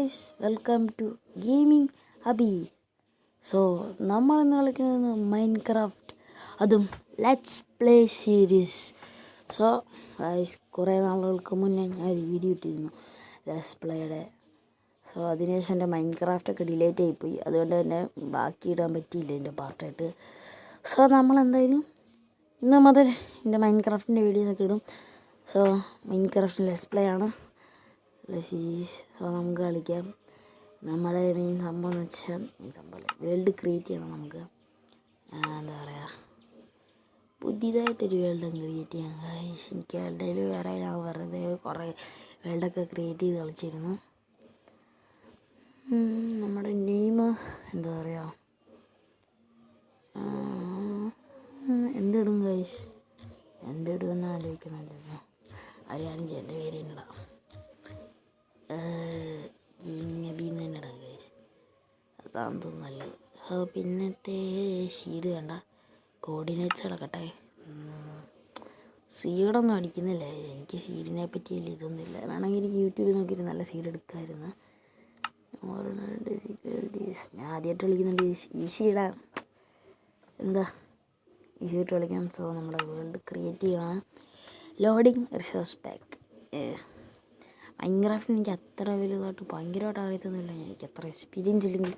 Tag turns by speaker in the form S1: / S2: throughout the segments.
S1: Guys, welcome to gaming hubby. So നമ്മൾ ഇന്ന് കളിക്കുന്നത് മൈൻക്രാഫ്റ്റ്, അതും let's play series. So guys, കുറേ നാളുകൾക്ക് മുന്നേ ഞാൻ ഒരു വീഡിയോ ഇട്ടിരുന്നു ലെറ്റ്സ് പ്ലേയുടെ. സോ അതിനുശേഷം എൻ്റെ മൈൻക്രാഫ്റ്റൊക്കെ ഡിലേറ്റ് ആയിപ്പോയി, അതുകൊണ്ട് തന്നെ ബാക്കി ഇടാൻ പറ്റിയില്ല എൻ്റെ പാർട്ടായിട്ട്. സോ നമ്മളെന്തായാലും ഇന്ന് മുതൽ എൻ്റെ മൈൻക്രാഫ്റ്റിൻ്റെ വീഡിയോസൊക്കെ ഇടും. സോ മൈൻക്രാഫ്റ്റ് ലെറ്റ്സ് പ്ലേ ആണ്. സോ നമുക്ക് കളിക്കാം. നമ്മുടെ മെയിൻ സംഭവം എന്ന് വെച്ചാൽ വേൾഡ് ക്രിയേറ്റ് ചെയ്യണം. നമുക്ക് എന്താ പറയുക, പുതിയതായിട്ടൊരു വേൾഡ് ക്രിയേറ്റ് ചെയ്യാം. എനിക്ക് വേൾഡിൽ വേറെ ഞാൻ വെറുതെ കുറേ വേൾഡൊക്കെ ക്രിയേറ്റ് ചെയ്ത് കളിച്ചിരുന്നു. നമ്മുടെ നെയിം എന്താ പറയുക, എന്തിടും ഗൈസ്, എന്തിടുമെന്ന് ആലോചിക്കണമല്ലോ. അറിയാനും എൻ്റെ പേര് തന്നെ ഇടാം, ഗെയിമിംഗ് ഹബി എന്ന് തന്നെ ഇടാം ഗൈസ്, അതാണ് തോന്നുന്നു നല്ലത്. പിന്നത്തെ സീഡ് വേണ്ട, കോർഡിനേറ്റ്സ് കിടക്കട്ടെ. സീഡൊന്നും അടിക്കുന്നില്ല, എനിക്ക് സീഡിനെ പറ്റി വലിയ ഇതൊന്നുമില്ല. വേണമെങ്കിൽ എനിക്ക് യൂട്യൂബിൽ നോക്കിയിട്ട് നല്ല സീഡ് എടുക്കാമായിരുന്നു. ഞാൻ ആദ്യമായിട്ട് കളിക്കുന്നുണ്ട്, ഈസി ഇടാം, എന്താ ഈസി ആയിട്ട് കളിക്കാം. സോ നമ്മുടെ വേൾഡ് ക്രിയേറ്റ് ചെയ്യുകയാണ്. Loading resource pack. മൈൻക്രാഫ്റ്റ് എനിക്ക് അത്ര വലുതായിട്ട് ഭയങ്കരമായിട്ട് അറിയത്തൊന്നുമില്ല, എനിക്ക് അത്ര എക്സ്പീരിയൻസ് ഇല്ലെങ്കിൽ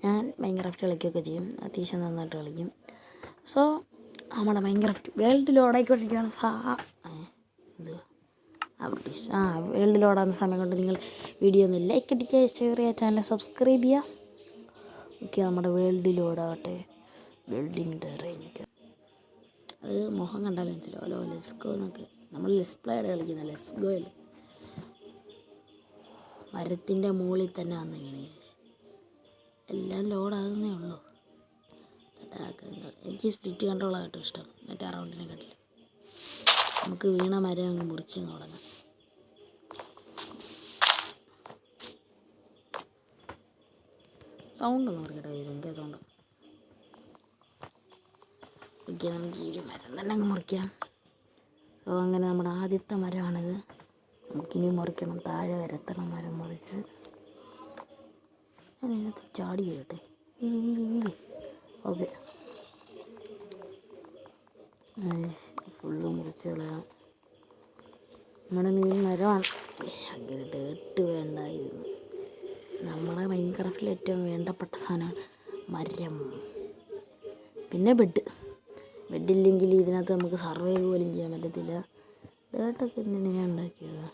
S1: ഞാൻ മൈൻക്രാഫ്റ്റ് കളിക്കുകയൊക്കെ ചെയ്യും, അത്യാവശ്യം നന്നായിട്ട് കളിക്കും. സോ നമ്മുടെ മൈൻക്രാഫ്റ്റ് വേൾഡ് ലോഡായിക്കൊണ്ടിരിക്കുകയാണ്. വേൾഡ് ലോഡാകുന്ന സമയം കൊണ്ട് നിങ്ങൾ വീഡിയോ ഒന്ന് ലൈക്ക് അടിക്കുക, ഷെയർ ചെയ്യുക, ചാനൽ സബ്സ്ക്രൈബ് ചെയ്യുക. ഓക്കെ, നമ്മുടെ വേൾഡ് ലോഡാവട്ടെ. വേൾഡിൻ്റെ റേഞ്ച് അത് മുഖം കണ്ടാലും മനസ്സിലാവല്ലോ. ലെസ്കോ എന്നൊക്കെ നമ്മൾ ലെറ്റ്സ് പ്ലേയുടെ കളിക്കുന്ന ലെസ്കോയിൽ മരത്തിൻ്റെ മുകളിൽ തന്നെ വന്ന് വീണ്. എല്ലാം ലോഡാകുന്നേ ഉള്ളൂ. എനിക്ക് സ്പ്ലിറ്റ് കൺട്രോളാണ് കേട്ടോ ഇഷ്ടം, മറ്റേ റൗണ്ടിനെക്കാട്ടിൽ. നമുക്ക് വീണ മരം അങ്ങ് മുറിച്ച് തുടങ്ങാം. സൗണ്ട് ഒന്ന് പറയട്ടെ, ഭയങ്കര സൗണ്ട്. ഓക്കെ, നമുക്ക് ഈ ഒരു മരം തന്നെ അങ്ങ് മുറിക്കാം. സോ അങ്ങനെ നമ്മുടെ ആദ്യത്തെ മരമാണിത്. നമുക്കിനി മുറിക്കണം, താഴെ വരത്തണം മരം മുറിച്ച്. അതിനകത്ത് ചാടി കേട്ടെ. ഓക്കെ, ഫുള്ള് മുറിച്ച് കളയാം. നമ്മുടെ മെയിൻ മരമാണ്. അങ്ങനെ ഡേട്ട് വേണ്ടായിരുന്നു. നമ്മുടെ മൈൻക്രാഫ്റ്റിൽ ഏറ്റവും വേണ്ടപ്പെട്ട സാധനമാണ് മരം. പിന്നെ ബെഡില്ലെങ്കിൽ ഇതിനകത്ത് നമുക്ക് സർവൈവ് പോലും ചെയ്യാൻ പറ്റത്തില്ല. ഡേട്ടൊക്കെ എന്തിനാണ് ഞാൻ ഉണ്ടാക്കിയത്.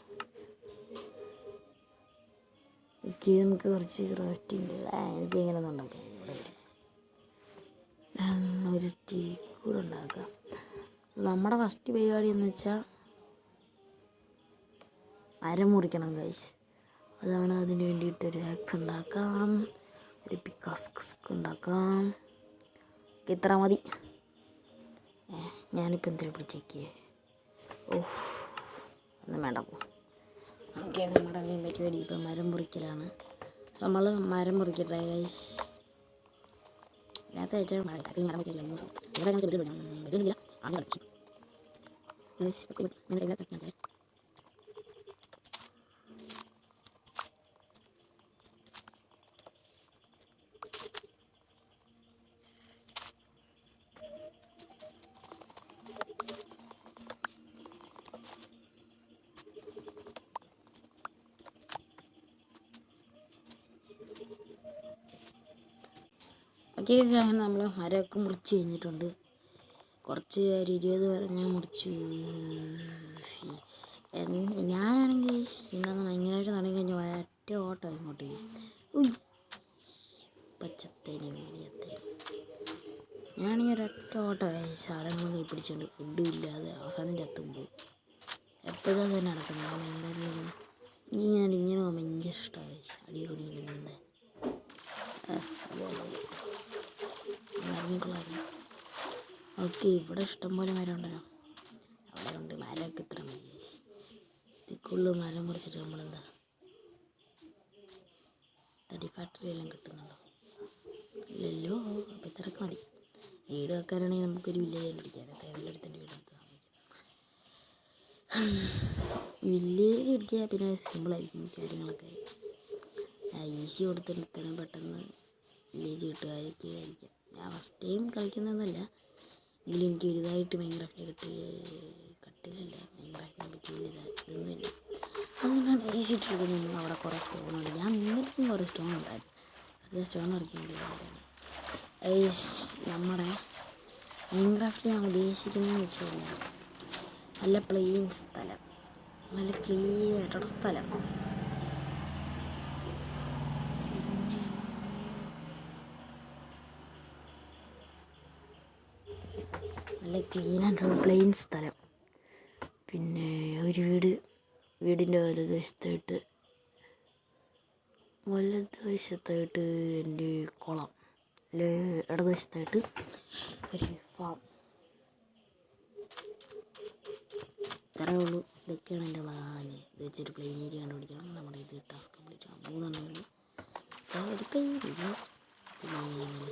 S1: ഓക്കെ, നമുക്ക് കുറച്ച് ക്രാഫ്റ്റിൻ്റെ എനിക്ക് ഇങ്ങനെ ഒന്നും ഉണ്ടാക്കാം. ഒരു ടീ കൂടെ ഉണ്ടാക്കാം. നമ്മുടെ ഫസ്റ്റ് പരിപാടി എന്ന് വെച്ചാൽ മരം മുറിക്കണം ഗൈസ്. അതാണ് അതിന് വേണ്ടിയിട്ടൊരു ആക്സ് ഉണ്ടാക്കാം, ഒരു പിക്കാസ്ക് ഉണ്ടാക്കാം. ഇത്ര മതി. ഞാനിപ്പോൾ എന്തെങ്കിലും പിടിച്ചേക്കേ. ഒന്നും വേണ്ട പോ. ഓക്കെ, നമ്മുടെ മെയിൻ പരിപാടി ഇപ്പം മരം മുറിക്കലാണ്. നമ്മൾ മരം മുറിക്കട്ടെ ഗൈസ്. ഇതിനകത്ത് ഏറ്റവും മരം മുറിക്കില്ല. ഓക്കെ, അങ്ങനെ നമ്മൾ മരമൊക്കെ മുറിച്ച് കഴിഞ്ഞിട്ടുണ്ട്. കുറച്ച് ഒരു 20 മരം ഞാൻ മുറിച്ചു. ഞാനാണെങ്കിൽ ഇന്നൊന്ന് ഭയങ്കരമായിട്ട് തുടങ്ങി കഴിഞ്ഞാൽ ഒരൊറ്റ ഓട്ടം ഇങ്ങോട്ട് പച്ചത്തേനും വീടിയത്തേനും. ഞാനാണെങ്കിൽ ഒരൊറ്റ ഓട്ടമായി സാധനങ്ങൾ കൈ പിടിച്ചുകൊണ്ട് ഫുഡും ഇല്ലാതെ അവസാനം ചത്തും പോകും. എപ്പോഴും തന്നെ നടക്കുന്നത്. ഞാൻ ഭയങ്കരമായിട്ട് ഞാൻ ഇങ്ങനെ ഭയങ്കര ഇഷ്ടമായി അടിപൊളിയില്ലെന്ന് മരങ്ങളായിരുന്നു. ഓക്കെ, ഇവിടെ ഇഷ്ടംപോലെ മരം ഉണ്ടല്ലോ. അവിടെ ഉണ്ട് മരമൊക്കെ ഇത്ര മതി. ഇതിക്കുള്ള മരം മുറിച്ചിട്ട് നമ്മളെന്താ തടി ഫാക്ടറി എല്ലാം കിട്ടുന്നുണ്ടോ? ഇല്ലല്ലോ. അപ്പം ഇത്രയൊക്കെ മതി. വീട് വെക്കാനാണെങ്കിൽ നമുക്കൊരു വില്ലേജ് കണ്ടുപിടിക്കാം. തേവലെടുത്തിൻ്റെ വീട് വെക്കാൻ വില്ലേജ് കിട്ടിയാൽ പിന്നെ സിമ്പിളായിരിക്കും കാര്യങ്ങളൊക്കെ. ഈസി കൊടുത്തിട്ട് ഇത്രയും പെട്ടെന്ന് വില്ലേജ് കിട്ടുമായിരിക്കും. ഞാൻ ഫസ്റ്റ് ടൈം കളിക്കുന്നതല്ല, എങ്കിലും എനിക്ക് വലുതായിട്ട് മൈൻക്രാഫ്റ്റിനെ കട്ടിലല്ല മൈൻക്രാഫ്റ്റിനെ പറ്റി ഇതൊന്നുമില്ല. അതുകൊണ്ടാണ് ഈസി ഇട്ട് കളിക്കുന്നത്. അവിടെ കുറേ സ്റ്റോണുണ്ട്, ഞാൻ നിന്നിട്ടും കുറേ സ്റ്റോൺ ഉണ്ടായിരുന്നു. അടുത്ത സ്റ്റോൺ ഇറക്കി വേണ്ടിയാണ് നമ്മുടെ മൈൻക്രാഫ്റ്റിൽ ഞാൻ ഉദ്ദേശിക്കുന്നതെന്ന് വെച്ച് കഴിഞ്ഞാൽ നല്ല പ്ലെയിൻ സ്ഥലം, നല്ല ക്ലീൻ ആയിട്ടുള്ള സ്ഥലം. നല്ല ക്ലീനായിട്ടുള്ള പ്ലെയിൻ സ്ഥലം. പിന്നെ ഒരു വീടിൻ്റെ വലതുവശത്തായിട്ട് എൻ്റെ കുളം, ഇടതുവശത്തായിട്ട് ഒരു ഫാം. ഇത്രയേ ഉള്ളൂ. ഇതൊക്കെയാണ് എൻ്റെ പ്ലാൻ. ഇത് വെച്ചൊരു പ്ലെയിൻ ഏരിയ കണ്ടുപിടിക്കണം. നമ്മുടെ ഇത് ടാസ്ക് കംപ്ലീറ്റ് ആവും. 3 ഉള്ളൂ. ഒരു പ്ലെയിൻ ഏരിയ, പിന്നെ നല്ല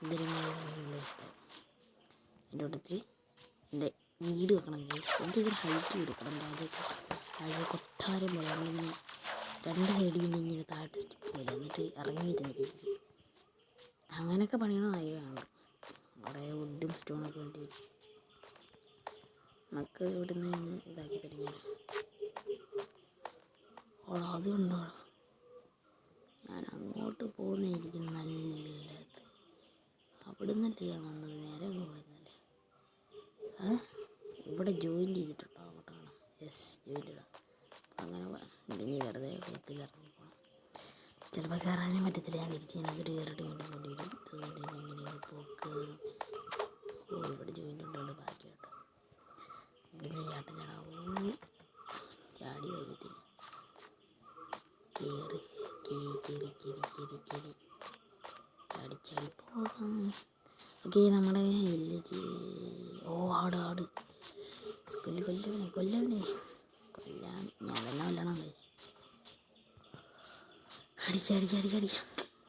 S1: സുന്ദരമായ ഭംഗിയുള്ളൊരു സ്ഥലം. എൻ്റെ കൂട്ടത്തിൽ എൻ്റെ വീട് വെക്കണം ഗൈസ്. എനിക്കിതൊരു ഹൈറ്റ് വീട് വെക്കണം. രാജ കൊട്ടാരം പോലെ നമ്മളിങ്ങനെ 2 സൈഡിൽ നിന്ന് ഇങ്ങനെ താഴത്തെ സ്റ്റെപ്പ് പോലെ, എന്നിട്ട് ഇറങ്ങിയിരുന്നിട്ട് അങ്ങനെയൊക്കെ പണിയണതായി വേണം. കുറേ വുഡും സ്റ്റോണൊക്കെ വേണ്ടി വരും. നമുക്ക് ഇവിടുന്ന് ഇതാക്കി തുടങ്ങിയാൽ അതുകൊണ്ടോ ഞാൻ അങ്ങോട്ട് പോകുന്നതായിരിക്കും നല്ലത്. അവിടെ നിന്നല്ലേ ഞാൻ വന്നത്, നേരെ പോകുമായിരുന്നല്ലേ. ഇവിടെ ജോയിൻ ചെയ്തിട്ടുണ്ടോ? അങ്ങോട്ട് കാണാം. യെസ്, ജോയിൻ ഇടാം. അങ്ങനെ ഇനി വെറുതെ കുളത്തിൽ ഇറങ്ങി പോകണം. ചിലപ്പോൾ കയറാനും പറ്റത്തില്ല. ഞാൻ തിരിച്ച് അതിനകത്ത് കയറിയിട്ട് വീണ്ടും കൊണ്ടി വരും. ഇങ്ങനെ പോക്ക്. ഇവിടെ ജോയിൻ്റ് ഉണ്ടോണ്ട് ബാക്കി കേട്ടോ. ഇവിടുന്ന് ചാട്ടം ചാടാവൂ. ചാടി വൈകത്തിന് കയറി ചാടി പോകാം. ഓക്കെ, നമ്മുടെ വില്ലേജ്. ആട് കൊല്ലവനെ കൊല്ലാൻ ഞാൻ തന്നെ കൊല്ലണം ഗൈസ്. അടിക്കാം.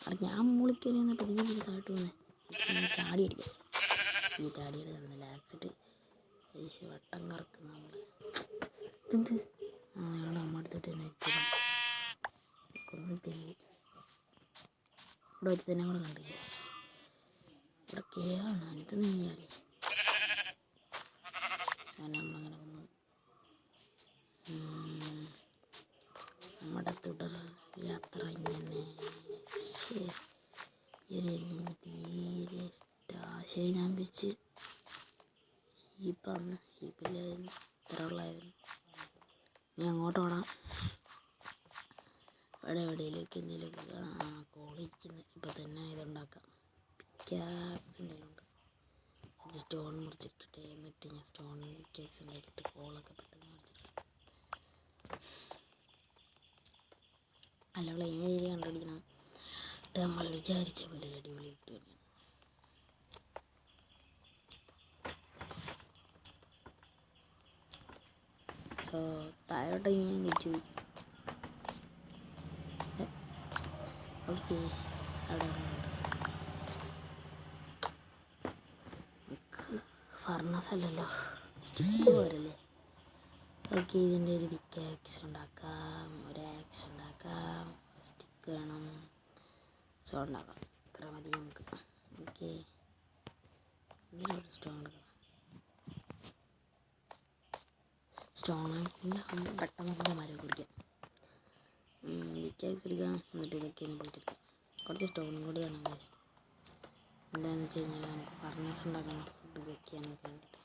S1: അത് ഞാൻ മുകളിൽ വന്നപ്പോൾ നീ താഴ്ത്തു വന്നേ. ചാടി അടിക്കാം. ഈ ചാടിയുടെ നടന്നില്ല. ആക്സിഡ് വട്ടം കറക്കുന്ന നമ്മൾ എന്ത് ഞങ്ങളുടെ അമ്മ അടുത്തോട്ട് തന്നെ കൊന്നിട്ടില്ല. ഇവിടെ വെച്ച് തന്നെ കൂടെ കണ്ടു. യെസ്, ഇവിടെ കേറാണ്. അതിനകത്ത് നിന്നാലേ നമ്മളങ്ങനെ കൊന്നു. നമ്മുടെ തുടർ യാത്ര ഇങ്ങനെ തീരെ ആശയം ഞാൻ വെച്ച് ഷീപ്പില്ലായിരുന്നു, ഇത്ര ഉള്ളായിരുന്നു. ഇനി അങ്ങോട്ട് ഓടാം. എവിടെയിലേക്ക് എന്തെങ്കിലുമൊക്കെ കോളിരിക്കുന്നത് ഇപ്പം തന്നെ ഇതുണ്ടാക്കാം. പിക്കാക്സ് എന്തെങ്കിലുമുണ്ട്. അത് സ്റ്റോൺ മുറിച്ചിട്ടിട്ട് എന്നിട്ട് ഞാൻ സ്റ്റോൺ പിക്കാക്സ് ഉണ്ടാക്കിയിട്ട് കോളൊക്കെ പെട്ടെന്ന് മുറിച്ചിട്ട് നല്ല പ്ലെയിൻ ഏരിയ കണ്ടുപിടിക്കണം. നമ്മൾ വിചാരിച്ച പോലെ അടിപൊളി കിട്ടുക. സോ താഴോട്ട് ഞാൻ വിളിച്ചു. ഓക്കെ, അവിടെ നമുക്ക് ഫർണസ് അല്ലല്ലോ, സ്റ്റിക്ക് പോരല്ലേ. ഓക്കെ, ഇതിൻ്റെ ഒരു പിക്കാക്സ് ഉണ്ടാക്കാം, ഒരു ആക്സ് ഉണ്ടാക്കാം, സ്റ്റിക്ക് വേണം, സോ ഉണ്ടാക്കാം. ഇത്ര മതി നമുക്ക്. ഓക്കെ, എന്തെങ്കിലും സ്റ്റോൺ എടുക്കാം. സ്റ്റോൺ ആക്സിൻ്റെ പെട്ടെന്ന് നമുക്ക് മരം കുടിക്കാം. പിക്കാക്സ് എടുക്കാം, എന്നിട്ട് ഇതൊക്കെയാണ് പൊളിച്ചെടുക്കാം. കുറച്ച് സ്റ്റോണും കൂടി വേണം ഗൈസ്. എന്താണെന്ന് വെച്ച് കഴിഞ്ഞാൽ നമുക്ക് ഫർണസ് ഉണ്ടാക്കണം, ഫുഡ് വെക്കാനൊക്കെ വേണ്ടിയിട്ട്.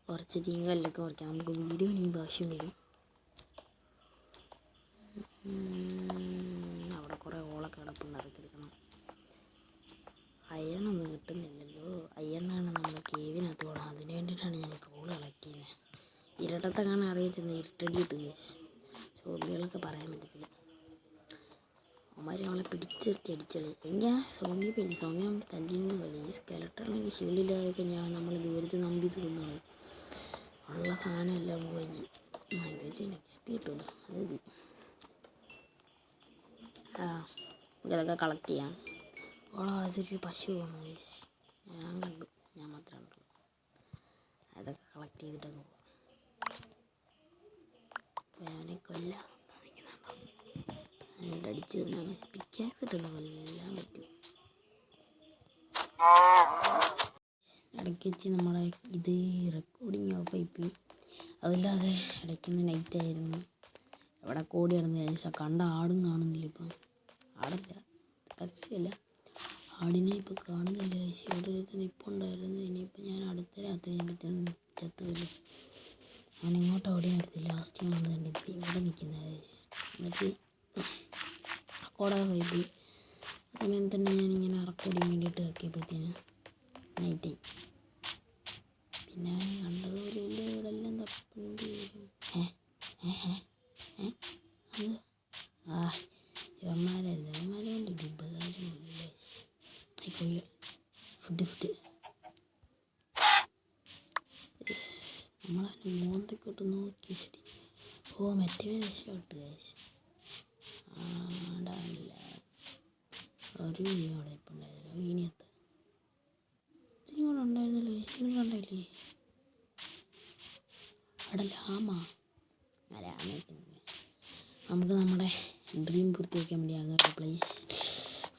S1: കുറച്ച് തീങ്കല്ലൊക്കെ മുറിക്കാം. നമുക്ക് വീട് പണിയുമ്പോൾ ആവശ്യം വരും. അവിടെ കുറേ ഓളൊക്കെ കിടപ്പുണ്ട്, അതൊക്കെ എടുക്കണം. അയണൊന്നും കിട്ടുന്നില്ലല്ലോ. അയണ്ണാണ് നമ്മൾ കേവിനകത്ത് പോകണം. അതിന് വേണ്ടിയിട്ടാണ് ഞാൻ കോള് കളക്ട് ചെയ്യുന്നത്. ഇരട്ടത്തെ കാണാൻ അറിയത്തില്ല, ഇരുട്ടടി കിട്ടും ഗൈസ്. സോംബികളൊക്കെ പറയാൻ പറ്റത്തില്ല. അവന്മാർ നമ്മളെ പിടിച്ചിരുത്തി അടിച്ചത്. എനിക്ക് സൗമ്യ പേടി. സൗമ്യ നമുക്ക് തല്ലിന്ന് പോലെ. ഈ സ്കെലട്ടറിലേക്ക് ഷീൽഡില്ലാതൊക്കെ നമ്മൾ ദൂരത്ത് നമ്പി തിന്നാണ്. ഉള്ള സാധനം എല്ലാം പോവുകയും ചെയ്യും. ഇത് വെച്ച് എക്സ്പി കിട്ടുമല്ലോ, അത് മതി. നമുക്കതൊക്കെ കളക്ട് ചെയ്യാം. അതൊരു പശു പോകുന്നു ഗൈസ്. ഞാൻ മാത്രമേ കണ്ടുള്ളൂ. അതൊക്കെ കളക്ട് ചെയ്തിട്ടങ്ങ് പോകാം. പിക്കാക്സ് ഇട്ടുള്ള കൊല്ലാൻ പറ്റും. ഇടയ്ക്ക് വെച്ച് നമ്മളെ ഇത് റെക്കോർഡിങ് ഓഫായിപ്പോയി. അതില്ലാതെ ഇടയ്ക്കൊന്ന് നൈറ്റായിരുന്നു. ഇവിടെ കോടി കിടന്ന് കഴിച്ചാൽ കണ്ട ആടും കാണുന്നില്ല. ഇപ്പം ആടല്ല, പരസ്യമല്ല, ആടിനെ ഇപ്പം കാണുന്നില്ല. കഴിച്ച് ഇവിടെ ഒരു നിപ്പുണ്ടായിരുന്നു. ഇനിയിപ്പോൾ ഞാൻ അടുത്ത രാത്രി കഴിയുമ്പോഴത്തേനും ചത്ത് വരും. അവൻ എങ്ങോട്ടും ഓടി നടത്തില്ല. ലാസ്റ്റ് ഞാൻ കണ്ടിട്ട് ഇവിടെ നിൽക്കുന്നത്. എന്നിട്ട് കോട വൈബി അങ്ങനെ തന്നെ ഞാനിങ്ങനെ റെക്കോർഡിങ് വേണ്ടിയിട്ട് ആക്കിയപ്പോഴത്തേനും നൈറ്റായി. പിന്നെ അവനെ കണ്ടതുപോലെ ഇല്ല, ഇവിടെ എല്ലാം തപ്പേണ്ടി വരും. അത് യവന്മാരെ കൊണ്ട് ഒരു ഉപകാരമില്ല. കോഴികൾ ഫുഡ് നമ്മളതിന് മോന്തക്കോട്ട് നോക്കി വെച്ചിട്ട് മറ്റേ രക്ഷപ്പെട്ട് കഴിച്ച് ആടാനില്ല. ഒരു അവിടെ ഇപ്പം ഉണ്ടായിരുന്നില്ല, വീണിയത്ത് ഇത്തിരി കൂടെ ഉണ്ടായിരുന്നല്ലോ. നിങ്ങൾ കണ്ടല്ലേ അവിടെ ലാമയൊക്കെ നമുക്ക് നമ്മുടെ ഡ്രീം പൂർത്തിയാക്കാൻ വേണ്ടി അങ്ങനെ ഒരു പ്ലേസ്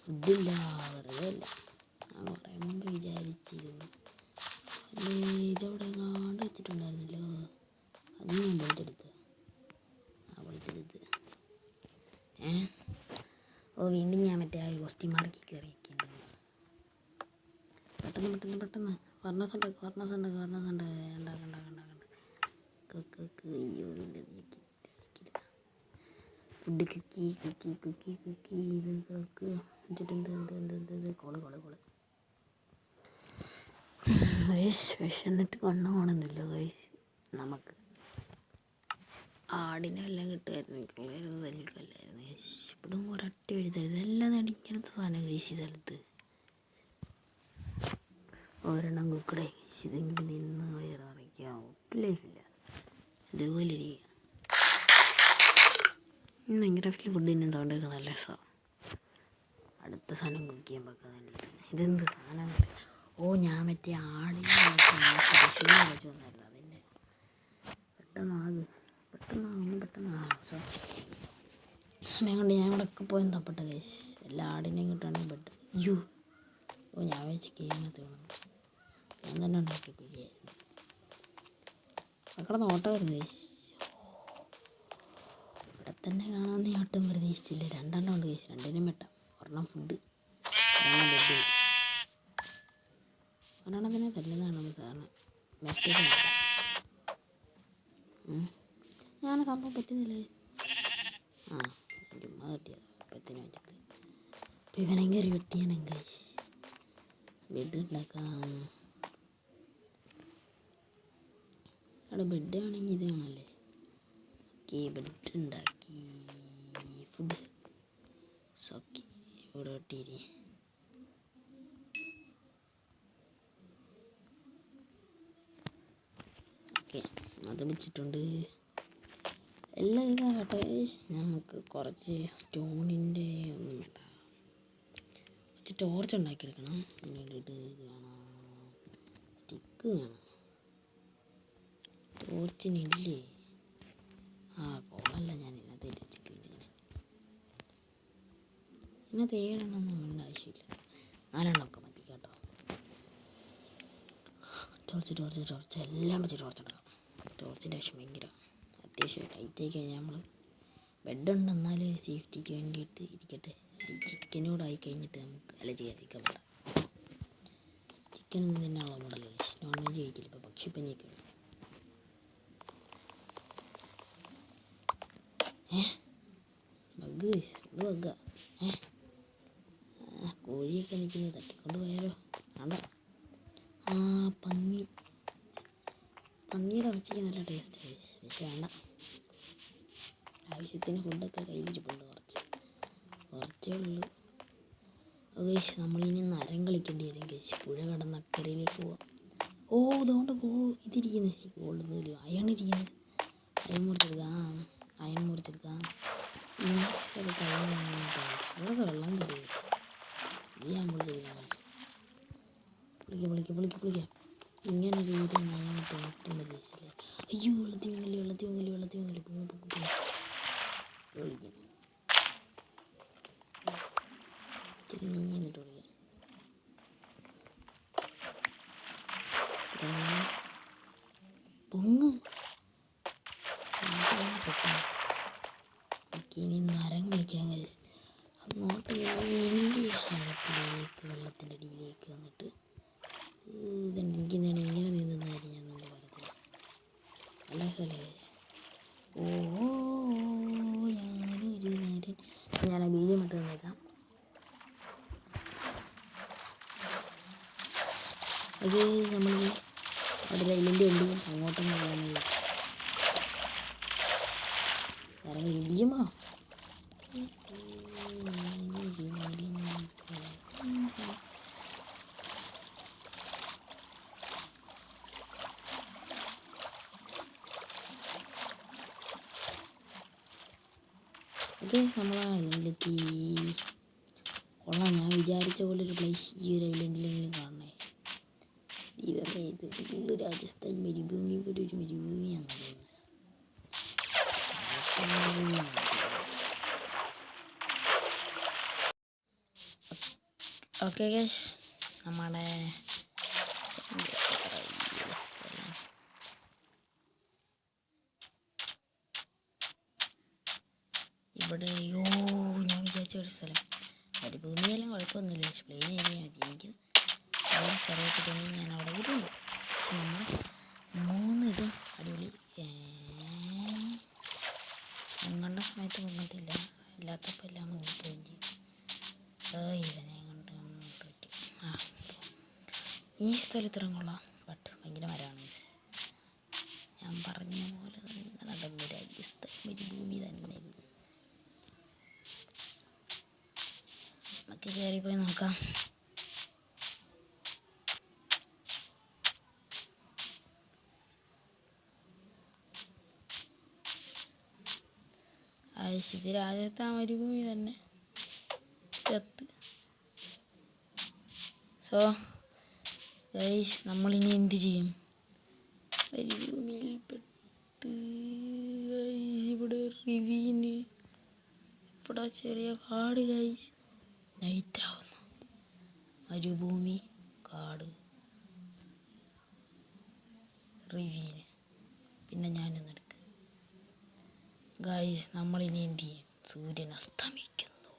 S1: ഫുഡില്ല, വെറുതെ ഇല്ല. കുറേ മുമ്പ് വിചാരിച്ചിരുന്നു. അല്ലേ ഇതവിടെ കാണ്ട് വെച്ചിട്ടുണ്ടായിരുന്നല്ലോ, അത് ഞാൻ പൊളിച്ചെടുത്ത് വീണ്ടും ഞാൻ മറ്റേ ആ കോസ്റ്റ്യൂം മാർക്കിൽ കയറിയിരിക്കുന്നത്. പെട്ടെന്ന് ഫർണസുണ്ട് അയ്യോ ഫുഡ് കുക്കി ഇത് കിടക്ക് വെച്ചിട്ട് എന്ത് കോള് വിശന്നിട്ട് കണ്ണ് കാണുന്നില്ല. നമുക്ക് ആടിനെ എല്ലാം കിട്ടുമായിരുന്നു, തല്ലിക്കല്ലായിരുന്നു. ഇപ്പോഴും ഒരൊറ്റ എഴുതായിരുന്നു. എല്ലാം ഇങ്ങനത്തെ സാധനം കഴിച്ച് സ്ഥലത്ത് ഒരെണ്ണം കുക്കടെ കഴിച്ച് ഇതെങ്കിലും നിന്ന് വയറിറക്കാം. ഒട്ടും ലൈഫില്ല, ഇതുപോലെ ഇരിക്കുക. മൈൻക്രാഫ്റ്റിൽ ഫുഡ് തന്നെ തോണ്ടൊക്കെ നല്ല രസമാണ്. അടുത്ത സാധനം കുക്ക് ചെയ്യുമ്പോൾ നല്ലത്. ഇതെന്ത് സാധനം? ഞാൻ മറ്റേ ആടിനെ പശുവിനെ വെച്ച് വന്നായിരുന്നു. അതിൻ്റെ പെട്ടെന്ന് സോ സമയം കൊണ്ട് ഞാൻ ഇവിടെയൊക്കെ പോയി തപ്പട്ട കേസ് എല്ലാ ആടിനെയും കിട്ടുകയാണെങ്കിൽ ബെഡ്. ഞാൻ വെച്ച് ഗെയിമിനകത്ത് വേണം. ഞാൻ തന്നെ ഉണ്ടാക്കിയ കുഴിയായിരുന്നു. മക്കളെ നോട്ടമായിരുന്നു കേസ്. ഇവിടെ തന്നെ കാണാമെന്ന് ഞാൻ ഒട്ടും പ്രതീക്ഷിച്ചില്ല. 2 ഉണ്ട് കേസ്, 2നും വെട്ടാം. ഒരെണ്ണം ഫുഡ്, ഒരെണ്ണം ബെഡ്. ഒരെണ്ണത്തിനെ തല്ലുന്നതാണ് സാറിന് മെറ്റൊക്കെ. ഞാൻ സംഭവം പറ്റുന്നില്ലേ? ചുമ്മാ കിട്ടിയത് പത്തിന് വെച്ചത്. അപ്പം ഇവനെ കയറി വെട്ടിയാനും കേസ്. ബെഡ് ഉണ്ടാക്കാം. അവിടെ ബെഡ് ആണെങ്കിൽ ഇത് കാണല്ലേ. ബെഡ് ഉണ്ടാക്കി ഫുഡ് സോക്കി ഇവിടെ വെട്ടിയിരി. അത് വെച്ചിട്ടുണ്ട്. എല്ലാം ഇതാകട്ടെ. നമുക്ക് കുറച്ച് സ്റ്റോണിൻ്റെ ഒന്നും വേണ്ട, കുറച്ച് ടോർച്ച് ഉണ്ടാക്കിയെടുക്കണം. വേണ്ടിയിട്ട് ഇത് വേണം, സ്റ്റിക്ക് വേണം. ടോർച്ചിനില്ലേ? കോളല്ല, ഞാൻ ഇതിനകത്ത് വെച്ചിട്ടുണ്ട്. ഇതിനകത്ത് 7 എണ്ണം വേണ്ട ആവശ്യമില്ല, 4 എണ്ണമൊക്കെ മതി കേട്ടോ. ടോർച്ച് എല്ലാം വെച്ച് ടോർച്ച് എടുക്കാം. ടോർച്ചിൻ്റെ ആവശ്യം ഭയങ്കര അത്യാവശ്യം. ടൈറ്റായി കഴിഞ്ഞാൽ നമ്മൾ ബെഡുണ്ടെന്നാൽ സേഫ്റ്റിക്ക് വേണ്ടിയിട്ട് ഇരിക്കട്ടെ. ചിക്കനോട് ആയി കഴിഞ്ഞിട്ട് നമുക്ക് അലർജി കഴിക്കാൻ വേണ്ട. ചിക്കനൊന്നും തന്നെ ആളൊന്നുമില്ല, നോൺ വെജ് കഴിക്കില്ല. ഇപ്പോൾ പക്ഷിപ്പനിയൊക്കെ ഉണ്ട്. ബഗ്ഗാ കോഴിയൊക്കെ നിൽക്കുന്നത് തട്ടിക്കൊണ്ട് പോയാലോ? വേണ്ട. പന്നിയുടെ ഇറച്ചിക്ക് നല്ല ടേസ്റ്റ് ആയി, പക്ഷെ വേണ്ട. ആവശ്യത്തിന് ഫുഡൊക്കെ കയ്യിലിരിപ്പുണ്ട്, കുറച്ചേ ഉള്ളൂ. കേശ് നമ്മളിനി നരം കളിക്കേണ്ടി വരും കേശ്. പുഴ കടന്ന് അക്കരയിലേക്ക് പോവാം. ഇതുകൊണ്ട് ഇതിരിക്കുന്നത് ഗോൾഡ് അയണിരിക്കുന്നത്. അയൺ മുറിച്ചെടുക്കാം. ഇവിടെയൊക്കെ വെള്ളം കയറി ഞാൻ മുറിച്ചെടുക്കാം. പൊളിക്കാം. ഇങ്ങനൊരു ഏരിയ ഞാൻ ഒട്ടും പ്രതീക്ഷിച്ചില്ല. അയ്യോ വെള്ളത്തി വെങ്ങല് പൊങ്ങി വിളിക്കാം. ഇനി നരം കളിക്കാൻ ഗൈസ്. അങ്ങോട്ട് വേണ്ടി ആഴത്തിലേക്ക് വെള്ളത്തിൻ്റെ അടിയിലേക്ക് വന്നിട്ട് എനിക്ക് ഇങ്ങനെ നീന്തുന്നതായിരിക്കും ഞാൻ നിന്നോട് പറഞ്ഞത്. നല്ല രസമല്ലേ ഗൈസ്? ഓ ഞാനൊരു നേരം ഞാൻ ആ ബീജം ഇട്ട് തന്നേക്കാം. അത് നമ്മൾ അവിടെ ഐലൻഡ് ഉണ്ട്, അങ്ങോട്ടൊന്നും പോകാമെന്ന് വിചാരിച്ചു. വേറെ ബീജമോ ഓക്കെ, നമ്മൾ ആ ഐലൻഡിലെത്തി. കൊള്ളാം, ഞാൻ വിചാരിച്ച പോലെ ഒരു പ്ലേസ് ഈ ഒരു ഐലൻഡിലെങ്കിലും കാണണേ. ദൈവമേ, ഇത് ഫുള്ള് രാജസ്ഥാൻ മരുഭൂമി പോലെ ഒരു മരുഭൂമിയാണ് തോന്നുന്നത്. ഓക്കെ ഗൈസ്, നമ്മുടെ ഇവിടെ ഞാൻ വിചാരിച്ച ഒരു സ്ഥലം മരുഭൂമിയെല്ലാം കുഴപ്പമൊന്നുമില്ല, പ്ലെയിൻ ഏരിയ മതി. എനിക്ക് അവിടെ സ്ഥലമായിട്ട് തന്നെ ഞാൻ അവിടെ വിടുള്ളൂ. പക്ഷെ നമ്മൾ 3 ഇതും അടിപൊളി. മുങ്ങേണ്ട സമയത്ത് മുങ്ങത്തില്ല, ഇല്ലാത്തപ്പോൾ എല്ലാം മുങ്ങിപ്പോവുകയും ചെയ്യും. ഇവനെ കൊണ്ട് പറ്റി. ഈ സ്ഥലത്ത് ഇറങ്ങുള്ളാം, ബട്ട് ഭയങ്കര മരമാണ്. ഞാൻ പറഞ്ഞ പോലെ തന്നെ നടന്നു രാജസ്ഥാൻ മരുഭൂമി തന്നെ. ഇത് നമുക്ക് കയറിപ്പോയി നോക്കാം. ഇത് രാജസ്ഥാൻ മരുഭൂമി തന്നെ. സോ ഗൈസ്, നമ്മളിനി എന്ത് ചെയ്യും? മരുഭൂമിയിൽപ്പെട്ട് ഇവിടെ റിവീന്, ഇവിടെ ചെറിയ കാട് ഗൈസ്. നൈറ്റ് ആവുന്നു, മരുഭൂമി, കാട്, റിവീന്, പിന്നെ ഞാനൊന്ന് എടുക്കുക ഗൈസ്. നമ്മളിനി എന്ത് ചെയ്യും? സൂര്യൻ അസ്തമിക്കുന്നു.